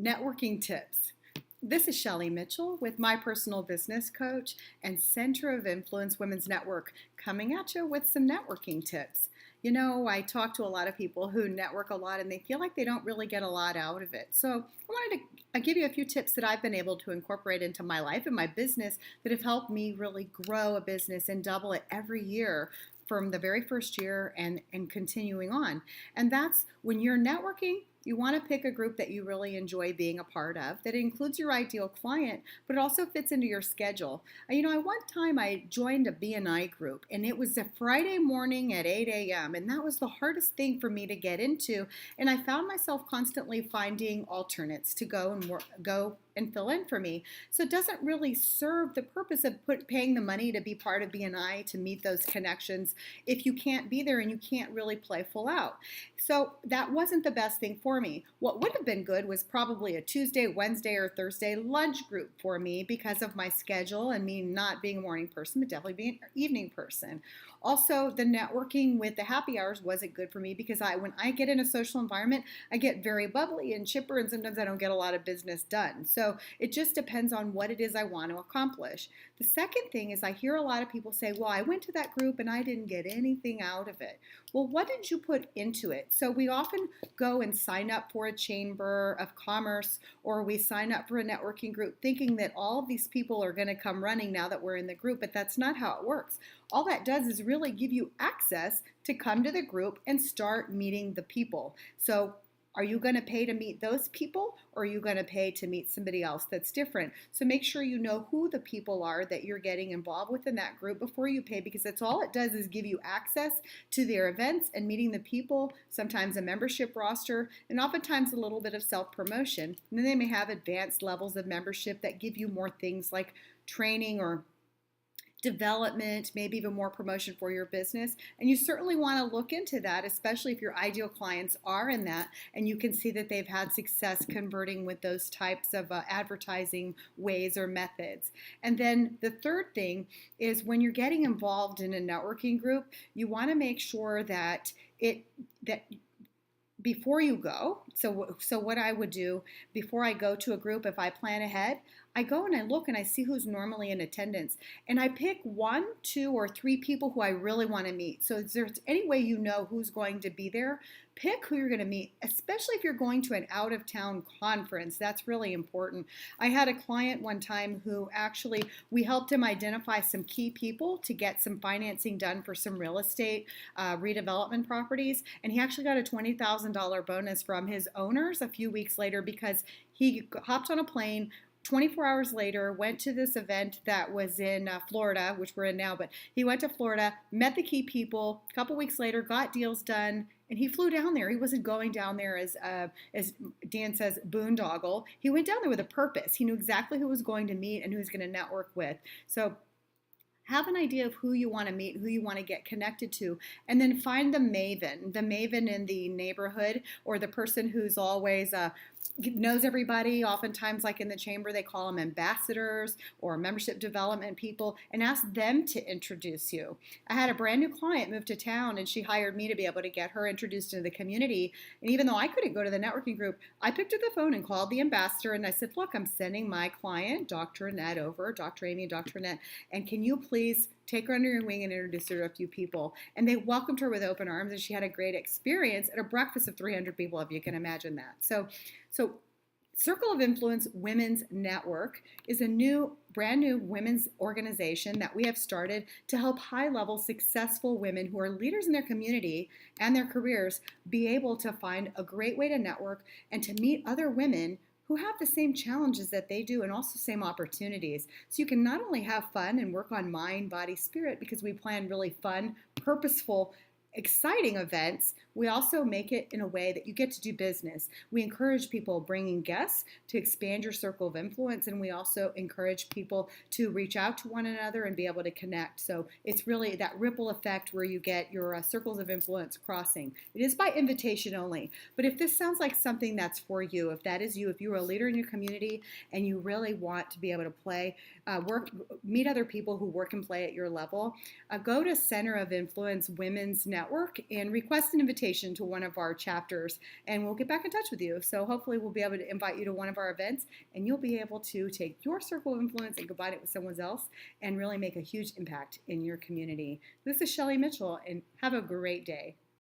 Networking tips. This is Shelley Mitchell with my personal business coach and Center of Influence Women's Network coming at you with some networking tips. You know, I talk to a lot of people who network a lot and they feel like they don't really get a lot out of it. So I wanted to give you a few tips that I've been able to incorporate into my life and my business that have helped me really grow a business and double it every year from the very first year and continuing on. And that's when you're networking, you want to pick a group that you really enjoy being a part of, that includes your ideal client, but it also fits into your schedule. One time I joined a BNI group, and it was a Friday morning at 8 a.m., and that was the hardest thing for me to get into. And I found myself constantly finding alternates to go and fill in for me. So it doesn't really serve the purpose of paying the money to be part of BNI to meet those connections if you can't be there and you can't really play full out. So that wasn't the best thing for me. What would have been good was probably a Tuesday, Wednesday, or Thursday lunch group for me because of my schedule and me not being a morning person, but definitely being an evening person. Also, the networking with the happy hours wasn't good for me because when I get in a social environment, I get very bubbly and chipper, and sometimes I don't get a lot of business done. So it just depends on what it is I want to accomplish. The second thing is I hear a lot of people say, well, I went to that group and I didn't get anything out of it. Well, what did you put into it? So we often go and sign up for a chamber of commerce, or we sign up for a networking group thinking that all of these people are going to come running now that we're in the group, but that's not how it works. All that does is really give you access to come to the group and start meeting the people. So are you going to pay to meet those people, or are you going to pay to meet somebody else that's different? So make sure you know who the people are that you're getting involved with in that group before you pay, because that's all it does is give you access to their events and meeting the people, sometimes a membership roster, and oftentimes a little bit of self-promotion. And then they may have advanced levels of membership that give you more things like training or development, maybe even more promotion for your business. And you certainly want to look into that, especially if your ideal clients are in that and you can see that they've had success converting with those types of advertising ways or methods. And then the third thing is when you're getting involved in a networking group, you want to make sure that before you go, so what I would do before I go to a group, if I plan ahead, I go and I look and I see who's normally in attendance. And I pick 1, 2, or 3 people who I really want to meet. So if there's any way you know who's going to be there, pick who you're going to meet, especially if you're going to an out-of-town conference. That's really important. I had a client one time who actually, we helped him identify some key people to get some financing done for some real estate redevelopment properties. And he actually got a $20,000 bonus from his owners a few weeks later because he hopped on a plane, 24 hours later, went to this event that was in Florida, which we're in now, but he went to Florida, met the key people, a couple weeks later, got deals done, and he flew down there. He wasn't going down there as Dan says, boondoggle. He went down there with a purpose. He knew exactly who was going to meet and who he was going to network with. So have an idea of who you want to meet, who you want to get connected to, and then find the maven in the neighborhood, or the person who's always knows everybody. Oftentimes, like in the chamber, they call them ambassadors or membership development people, and ask them to introduce you. I had a brand new client move to town, and she hired me to be able to get her introduced into the community. And even though I couldn't go to the networking group, I picked up the phone and called the ambassador, and I said, look, I'm sending my client, Dr. Annette, over, Dr. Amy and Dr. Annette, and can you please take her under your wing and introduce her to a few people? And they welcomed her with open arms, and she had a great experience at a breakfast of 300 people, if you can imagine that. So Circle of Influence Women's Network is a brand new women's organization that we have started to help high-level successful women who are leaders in their community and their careers be able to find a great way to network and to meet other women who have the same challenges that they do and also same opportunities. So you can not only have fun and work on mind, body, spirit, because we plan really fun, purposeful, exciting events, we also make it in a way that you get to do business. We encourage people bringing guests to expand your circle of influence, and we also encourage people to reach out to one another and be able to connect. So it's really that ripple effect where you get your circles of influence crossing. It is by invitation only, but if this sounds like something that's for you, if that is you, if you're a leader in your community and you really want to be able to play, meet other people who work and play at your level, go to Center of Influence Women's Network network and request an invitation to one of our chapters, and we'll get back in touch with you. So hopefully we'll be able to invite you to one of our events, and you'll be able to take your circle of influence and combine it with someone else and really make a huge impact in your community. This is Shelley Mitchell, and have a great day.